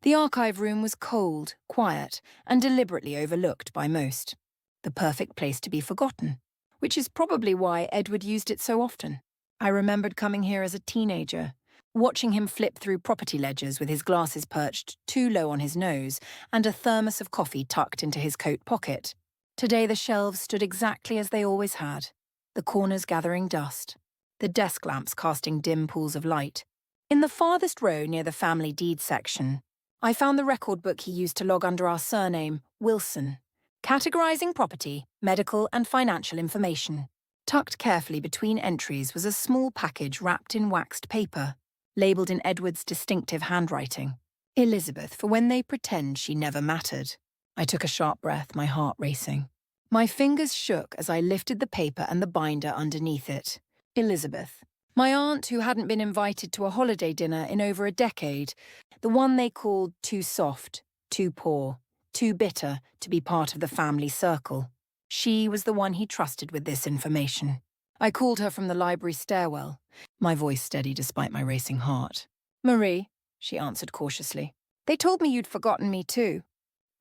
The archive room was cold, quiet, and deliberately overlooked by most. The perfect place to be forgotten, which is probably why Edward used it so often. I remembered coming here as a teenager, watching him flip through property ledgers with his glasses perched too low on his nose and a thermos of coffee tucked into his coat pocket. Today the shelves stood exactly as they always had, the corners gathering dust, the desk lamps casting dim pools of light. In the farthest row near the family deed section, I found the record book he used to log under our surname, Wilson, categorizing property, medical and financial information. Tucked carefully between entries was a small package wrapped in waxed paper, labelled in Edward's distinctive handwriting. Elizabeth, for when they pretend she never mattered. I took a sharp breath, my heart racing. My fingers shook as I lifted the paper and the binder underneath it. Elizabeth. My aunt, who hadn't been invited to a holiday dinner in over a decade, the one they called too soft, too poor, too bitter to be part of the family circle. She was the one he trusted with this information. I called her from the library stairwell, my voice steady despite my racing heart. Marie, she answered cautiously. They told me you'd forgotten me too.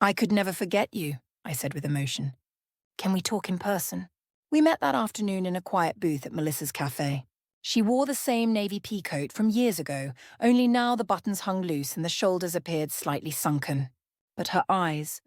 I could never forget you, I said with emotion. Can we talk in person? We met that afternoon in a quiet booth at Melissa's cafe. She wore the same navy pea coat from years ago, only now the buttons hung loose and the shoulders appeared slightly sunken. But her eyes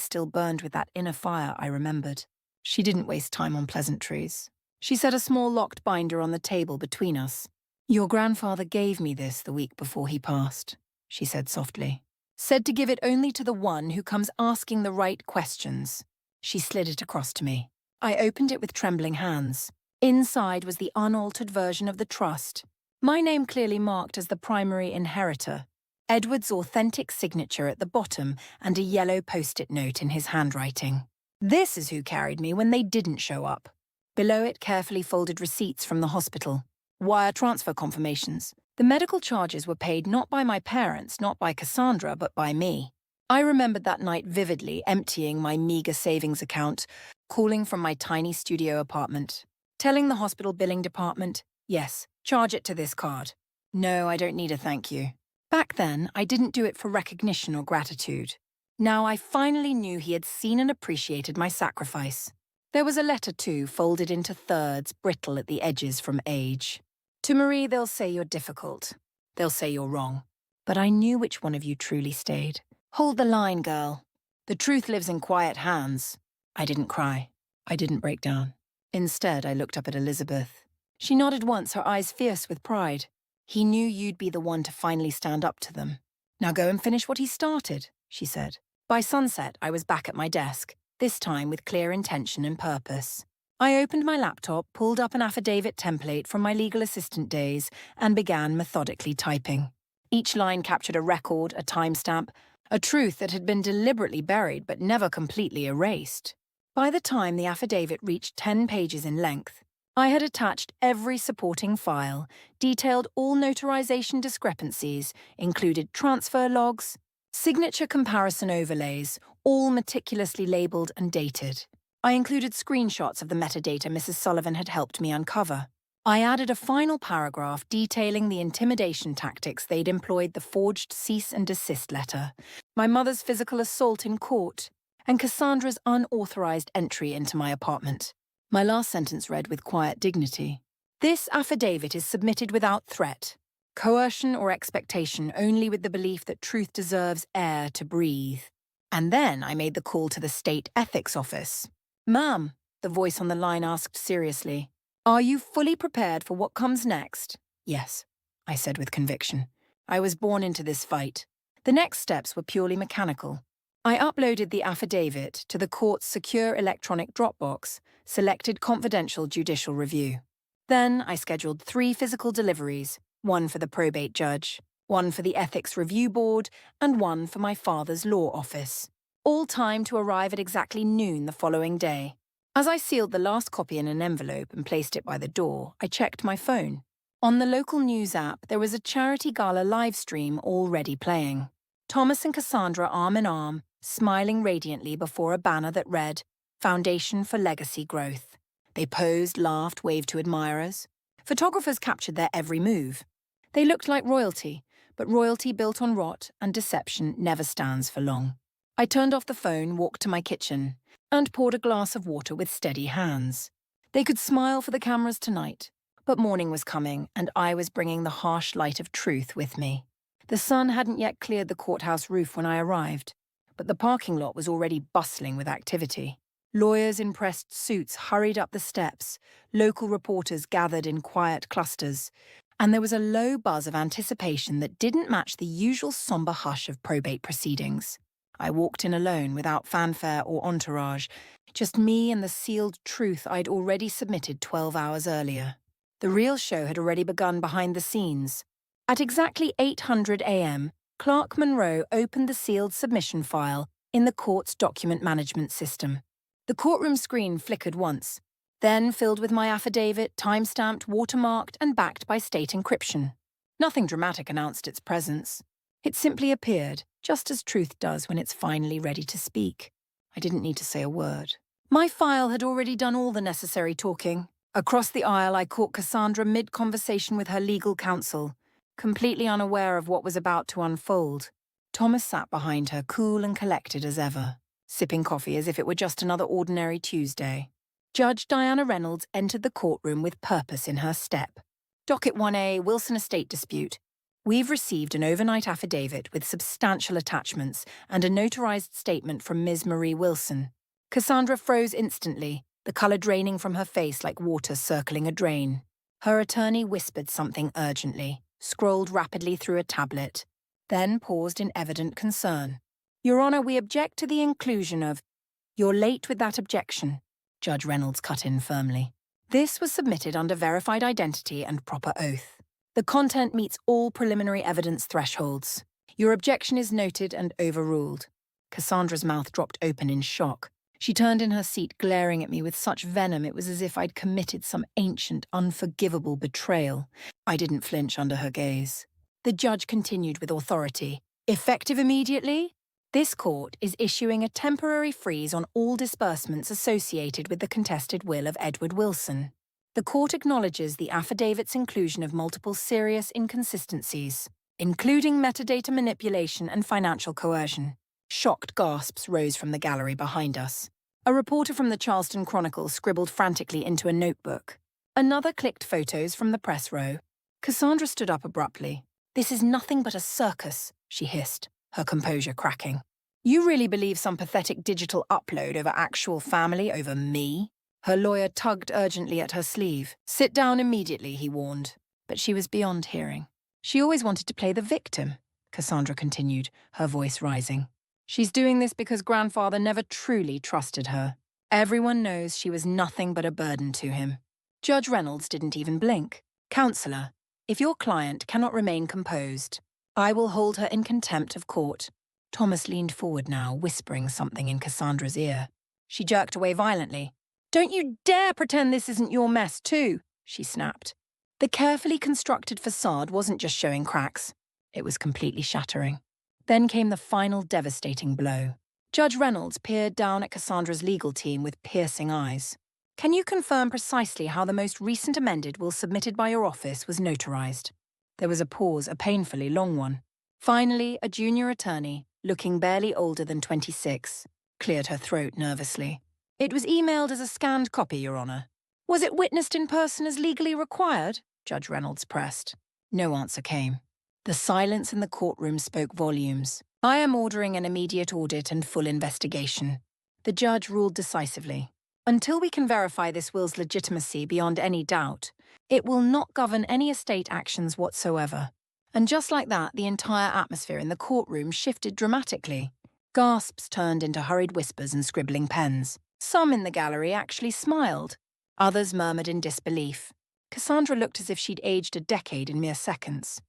still burned with that inner fire I remembered. She didn't waste time on pleasantries. She set a small locked binder on the table between us. Your grandfather gave me this the week before he passed, she said softly. Said to give it only to the one who comes asking the right questions. She slid it across to me. I opened it with trembling hands. Inside was the unaltered version of the trust, my name clearly marked as the primary inheritor, Edward's authentic signature at the bottom and a yellow post-it note in his handwriting. This is who carried me when they didn't show up. Below it, carefully folded receipts from the hospital, wire transfer confirmations. The medical charges were paid not by my parents, not by Cassandra, but by me. I remembered that night vividly, emptying my meager savings account, calling from my tiny studio apartment, telling the hospital billing department, yes, charge it to this card. No, I don't need a thank you. Back then, I didn't do it for recognition or gratitude. Now I finally knew he had seen and appreciated my sacrifice. There was a letter too, folded into thirds, brittle at the edges from age. To Marie, they'll say you're difficult. They'll say you're wrong. But I knew which one of you truly stayed. Hold the line, girl. The truth lives in quiet hands. I didn't cry. I didn't break down. Instead, I looked up at Elizabeth. She nodded once, her eyes fierce with pride. He knew you'd be the one to finally stand up to them. Now go and finish what he started, she said. By sunset, I was back at my desk, this time with clear intention and purpose. I opened my laptop, pulled up an affidavit template from my legal assistant days, and began methodically typing. Each line captured a record, a timestamp, a truth that had been deliberately buried but never completely erased. By the time the affidavit reached 10 pages in length, I had attached every supporting file, detailed all notarization discrepancies, included transfer logs, signature comparison overlays, all meticulously labeled and dated. I included screenshots of the metadata Mrs. Sullivan had helped me uncover. I added a final paragraph detailing the intimidation tactics they'd employed: the forged cease and desist letter, my mother's physical assault in court, and Cassandra's unauthorized entry into my apartment. My last sentence read with quiet dignity. This affidavit is submitted without threat, coercion or expectation, only with the belief that truth deserves air to breathe. And then I made the call to the state ethics office. "Ma'am," the voice on the line asked seriously, "are you fully prepared for what comes next?" "Yes," I said with conviction. I was born into this fight. The next steps were purely mechanical. I uploaded the affidavit to the court's secure electronic Dropbox, selected confidential judicial review. Then I scheduled 3 physical deliveries, one for the probate judge, one for the ethics review board, and one for my father's law office, all timed to arrive at exactly noon the following day. As I sealed the last copy in an envelope and placed it by the door, I checked my phone. On the local news app, there was a charity gala live stream already playing. Thomas and Cassandra arm in arm, smiling radiantly before a banner that read, "Foundation for Legacy Growth." They posed, laughed, waved to admirers. Photographers captured their every move. They looked like royalty, but royalty built on rot and deception never stands for long. I turned off the phone, walked to my kitchen, and poured a glass of water with steady hands. They could smile for the cameras tonight, but morning was coming, and I was bringing the harsh light of truth with me. The sun hadn't yet cleared the courthouse roof when I arrived, but the parking lot was already bustling with activity. Lawyers in pressed suits hurried up the steps, local reporters gathered in quiet clusters, and there was a low buzz of anticipation that didn't match the usual somber hush of probate proceedings. I walked in alone, without fanfare or entourage, just me and the sealed truth I'd already submitted 12 hours earlier. The real show had already begun behind the scenes. At exactly 8:00 a.m., Clark Monroe opened the sealed submission file in the court's document management system. The courtroom screen flickered once, then filled with my affidavit, time-stamped, watermarked, and backed by state encryption. Nothing dramatic announced its presence. It simply appeared, just as truth does when it's finally ready to speak. I didn't need to say a word. My file had already done all the necessary talking. Across the aisle, I caught Cassandra mid-conversation with her legal counsel, completely unaware of what was about to unfold. Thomas sat behind her, cool and collected as ever, sipping coffee as if it were just another ordinary Tuesday. Judge Diana Reynolds entered the courtroom with purpose in her step. Docket 1A, Wilson Estate Dispute. We've received an overnight affidavit with substantial attachments and a notarized statement from Ms. Marie Wilson. Cassandra froze instantly, the colour draining from her face like water circling a drain. Her attorney whispered something urgently, scrolled rapidly through a tablet, then paused in evident concern. "Your Honour, we object to the inclusion of—" "You're late with that objection," Judge Reynolds cut in firmly. "This was submitted under verified identity and proper oath. The content meets all preliminary evidence thresholds. Your objection is noted and overruled." Cassandra's mouth dropped open in shock. She turned in her seat, glaring at me with such venom it was as if I'd committed some ancient, unforgivable betrayal. I didn't flinch under her gaze. The judge continued with authority. "Effective immediately? This court is issuing a temporary freeze on all disbursements associated with the contested will of Edward Wilson. The court acknowledges the affidavit's inclusion of multiple serious inconsistencies, including metadata manipulation and financial coercion." Shocked gasps rose from the gallery behind us. A reporter from the Charleston Chronicles scribbled frantically into a notebook. Another clicked photos from the press row. Cassandra stood up abruptly. "This is nothing but a circus," she hissed, her composure cracking. You really believe some pathetic digital upload over actual family over me? Her lawyer tugged urgently at her sleeve. Sit down immediately, he warned. But she was beyond hearing. She always wanted to play the victim, Cassandra continued, her voice rising. She's doing this because grandfather never truly trusted her. Everyone knows she was nothing but a burden to him. Judge Reynolds didn't even blink. Counselor, if your client cannot remain composed, I will hold her in contempt of court. Thomas leaned forward now, whispering something in Cassandra's ear. She jerked away violently. Don't you dare pretend this isn't your mess too, she snapped. The carefully constructed facade wasn't just showing cracks. It was completely shattering. Then came the final devastating blow. Judge Reynolds peered down at Cassandra's legal team with piercing eyes. Can you confirm precisely how the most recent amended will submitted by your office was notarized? There was a pause, a painfully long one. Finally, a junior attorney, looking barely older than 26, cleared her throat nervously. It was emailed as a scanned copy, Your Honor. Was it witnessed in person as legally required? Judge Reynolds pressed. No answer came. The silence in the courtroom spoke volumes. I am ordering an immediate audit and full investigation. The judge ruled decisively. Until we can verify this will's legitimacy beyond any doubt, it will not govern any estate actions whatsoever. And just like that, the entire atmosphere in the courtroom shifted dramatically. Gasps turned into hurried whispers and scribbling pens. Some in the gallery actually smiled. Others murmured in disbelief. Cassandra looked as if she'd aged a decade in mere seconds.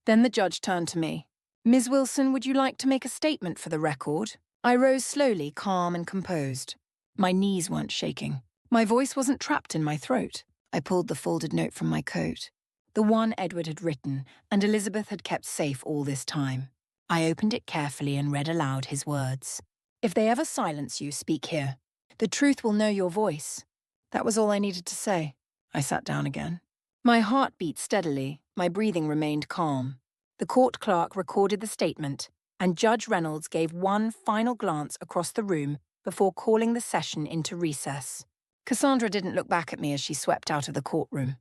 Then the judge turned to me. Ms. Wilson, would you like to make a statement for the record? I rose slowly, calm and composed. My knees weren't shaking. My voice wasn't trapped in my throat. I pulled the folded note from my coat. The one Edward had written, and Elizabeth had kept safe all this time. I opened it carefully and read aloud his words. If they ever silence you, speak here. The truth will know your voice. That was all I needed to say. I sat down again. My heart beat steadily. My breathing remained calm. The court clerk recorded the statement, and Judge Reynolds gave one final glance across the room before calling the session into recess. Cassandra didn't look back at me as she swept out of the courtroom.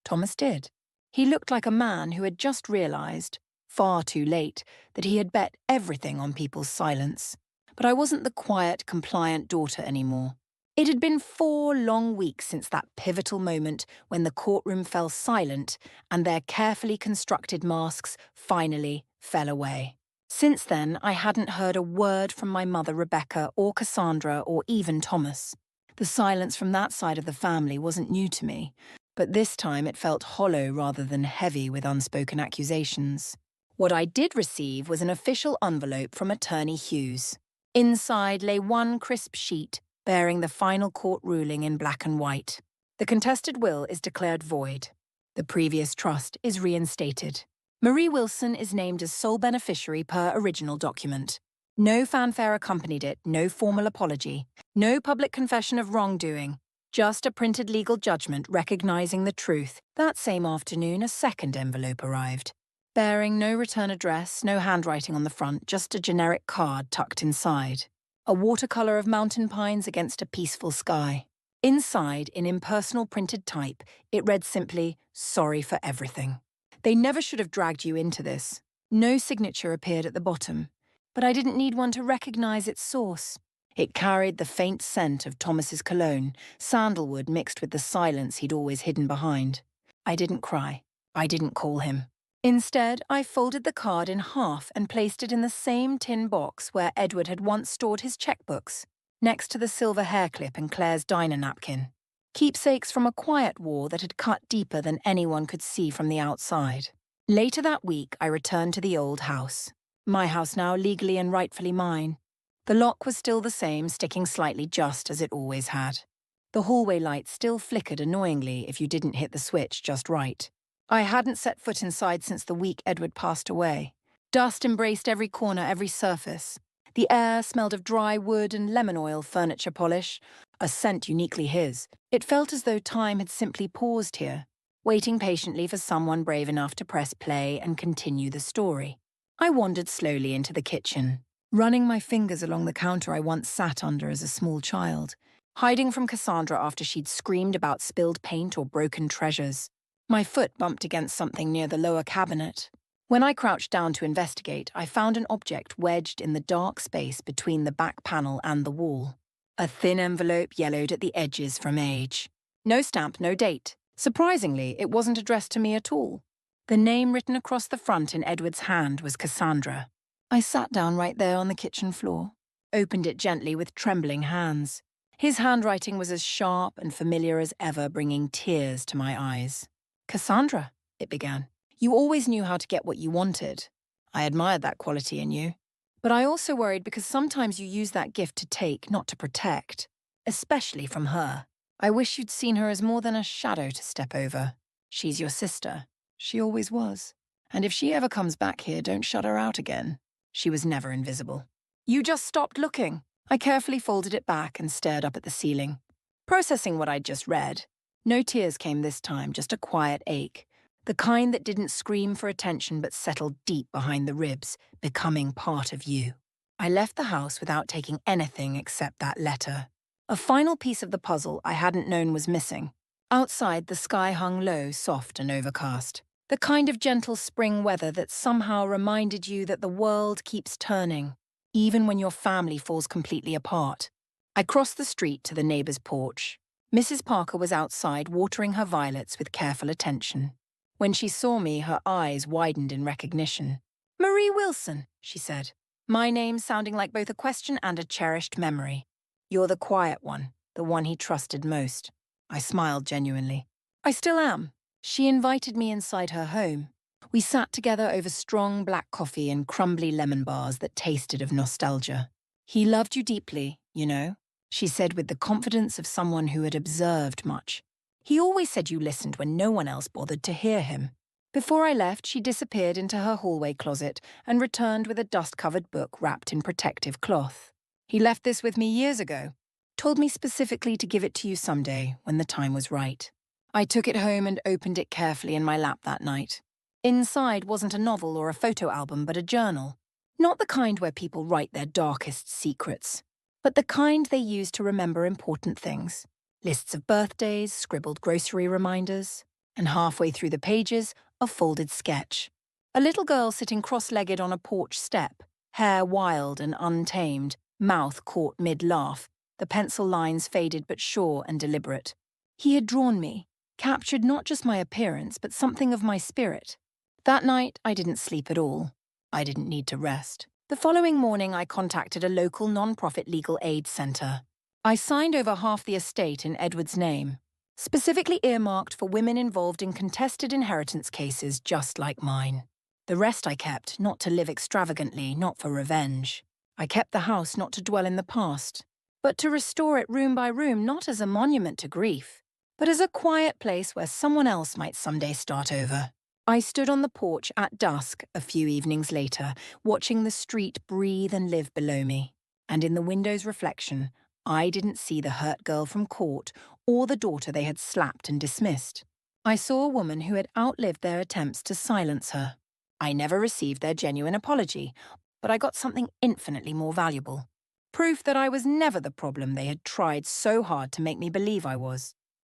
Thomas did. He looked like a man who had just realized, far too late, that he had bet everything on people's silence. But I wasn't the quiet, compliant daughter anymore. It had been 4 long weeks since that pivotal moment when the courtroom fell silent and their carefully constructed masks finally fell away. Since then, I hadn't heard a word from my mother Rebecca or Cassandra or even Thomas. The silence from that side of the family wasn't new to me, but this time it felt hollow rather than heavy with unspoken accusations. What I did receive was an official envelope from Attorney Hughes. Inside lay one crisp sheet bearing the final court ruling in black and white. The contested will is declared void. The previous trust is reinstated. Marie Wilson is named as sole beneficiary per original document. No fanfare accompanied it, no formal apology, no public confession of wrongdoing, just a printed legal judgment recognizing the truth. That same afternoon, a second envelope arrived, bearing no return address, no handwriting on the front, just a generic card tucked inside. A watercolor of mountain pines against a peaceful sky. Inside, in impersonal printed type, it read simply, "Sorry for everything." They never should have dragged you into this. No signature appeared at the bottom, but I didn't need one to recognize its source. It carried the faint scent of Thomas's cologne, sandalwood mixed with the silence he'd always hidden behind. I didn't cry. I didn't call him. Instead, I folded the card in half and placed it in the same tin box where Edward had once stored his checkbooks, next to the silver hair clip and Claire's diner napkin. Keepsakes from a quiet war that had cut deeper than anyone could see from the outside. Later that week, I returned to the old house. My house now legally and rightfully mine. The lock was still the same, sticking slightly just as it always had. The hallway light still flickered annoyingly if you didn't hit the switch just right. I hadn't set foot inside since the week Edward passed away. Dust embraced every corner, every surface. The air smelled of dry wood and lemon oil furniture polish, a scent uniquely his. It felt as though time had simply paused here, waiting patiently for someone brave enough to press play and continue the story. I wandered slowly into the kitchen, running my fingers along the counter I once sat under as a small child, hiding from Cassandra after she'd screamed about spilled paint or broken treasures. My foot bumped against something near the lower cabinet. When I crouched down to investigate, I found an object wedged in the dark space between the back panel and the wall. A thin envelope yellowed at the edges from age. No stamp, no date. Surprisingly, it wasn't addressed to me at all. The name written across the front in Edward's hand was Cassandra. I sat down right there on the kitchen floor, opened it gently with trembling hands. His handwriting was as sharp and familiar as ever, bringing tears to my eyes. "Cassandra," it began, "you always knew how to get what you wanted. I admired that quality in you. But I also worried because sometimes you use that gift to take, not to protect, especially from her. I wish you'd seen her as more than a shadow to step over. She's your sister. She always was. And if she ever comes back here, don't shut her out again. She was never invisible." "You just stopped looking." I carefully folded it back and stared up at the ceiling, processing what I'd just read. No tears came this time, just a quiet ache, the kind that didn't scream for attention but settled deep behind the ribs, becoming part of you. I left the house without taking anything except that letter. A final piece of the puzzle I hadn't known was missing. Outside, the sky hung low, soft and overcast. The kind of gentle spring weather that somehow reminded you that the world keeps turning, even when your family falls completely apart. I crossed the street to the neighbor's porch. Mrs. Parker was outside watering her violets with careful attention. When she saw me, her eyes widened in recognition. "Marie Wilson," she said, my name sounding like both a question and a cherished memory. "You're the quiet one, the one he trusted most." I smiled genuinely. "I still am." She invited me inside her home. We sat together over strong black coffee and crumbly lemon bars that tasted of nostalgia. "He loved you deeply, you know," she said with the confidence of someone who had observed much. "He always said you listened when no one else bothered to hear him." Before I left, she disappeared into her hallway closet and returned with a dust-covered book wrapped in protective cloth. "He left this with me years ago. Told me specifically to give it to you someday when the time was right." I took it home and opened it carefully in my lap that night. Inside wasn't a novel or a photo album, but a journal. Not the kind where people write their darkest secrets, but the kind they use to remember important things. Lists of birthdays, scribbled grocery reminders, and halfway through the pages, a folded sketch. A little girl sitting cross-legged on a porch step, hair wild and untamed, mouth caught mid-laugh, the pencil lines faded but sure and deliberate. He had drawn me, captured not just my appearance, but something of my spirit. That night, I didn't sleep at all. I didn't need to rest. The following morning, I contacted a local non-profit legal aid centre. I signed over half the estate in Edward's name, specifically earmarked for women involved in contested inheritance cases just like mine. The rest I kept, not to live extravagantly, not for revenge. I kept the house not to dwell in the past, but to restore it room by room, not as a monument to grief, but as a quiet place where someone else might someday start over. I stood on the porch at dusk a few evenings later, watching the street breathe and live below me. And in the window's reflection, I didn't see the hurt girl from court or the daughter they had slapped and dismissed. I saw a woman who had outlived their attempts to silence her. I never received their genuine apology, but I got something infinitely more valuable. Proof that I was never the problem they had tried so hard to make me believe I was.